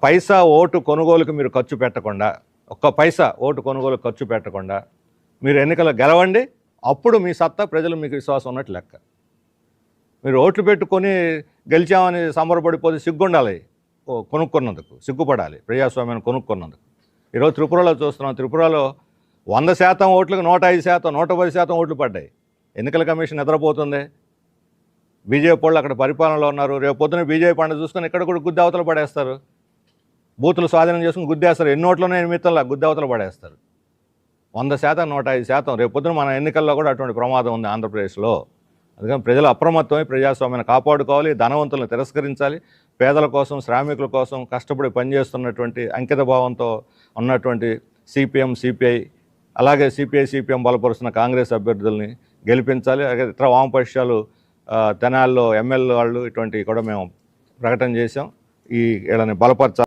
పైసా vote కొనుగోలుకు మీరు ఖర్చు పెట్టకుండా, ఒక్క పైసా ఓటు కొనుగోలుకు ఖర్చు పెట్టకుండా మీరు ఎన్నికలు గెలవండి. అప్పుడు మీ సత్తా ప్రజలు మీకు విశ్వాసం ఉన్నట్టు లెక్క. మీరు ఓట్లు పెట్టుకొని గెలిచామని సంబరపడిపోతే సిగ్గుండాలి. కొనుక్కున్నందుకు సిగ్గుపడాలి, ప్రజాస్వామ్యాన్ని కొనుక్కున్నందుకు. ఈరోజు త్రిపురలో చూస్తున్నాం. త్రిపురలో 100% ఓట్లకు 105%, 110% ఓట్లు పడ్డాయి. ఎన్నికల కమిషన్ నిద్రపోతుంది. బీజేపీ వాళ్ళు అక్కడ పరిపాలనలో ఉన్నారు. రేపు పొద్దున బీజేపీ పండుగ చూసుకొని ఇక్కడ కూడా గుద్ది అవతల పడేస్తారు. బూతులు స్వాధీనం చేసుకుని గుద్దేస్తారు. ఎన్ని ఓట్లునే నిమిత్తంలా గుద్ది అవతల పడేస్తారు. 100%, 105%. రేపు పొద్దున మన ఎన్నికల్లో కూడా అటువంటి ప్రమాదం ఉంది ఆంధ్రప్రదేశ్లో. అందుకని ప్రజలు అప్రమత్తమై ప్రజాస్వామ్యాన్ని కాపాడుకోవాలి, ధనవంతులను తిరస్కరించాలి. పేదల కోసం, శ్రామికుల కోసం కష్టపడి పనిచేస్తున్నటువంటి అంకిత భావంతో ఉన్నటువంటి సిపిఎం, సిపిఐ, అలాగే సిపిఐ, సిపిఎం బలపరుస్తున్న కాంగ్రెస్ అభ్యర్థుల్ని గెలిపించాలి. అలాగే ఇతర వామపక్షాలు తెనాల్లో ఎమ్మెల్యే వాళ్ళు ఇటువంటివి కూడా మేము ప్రకటన చేశాం. వీళ్ళని బలపరచాలి.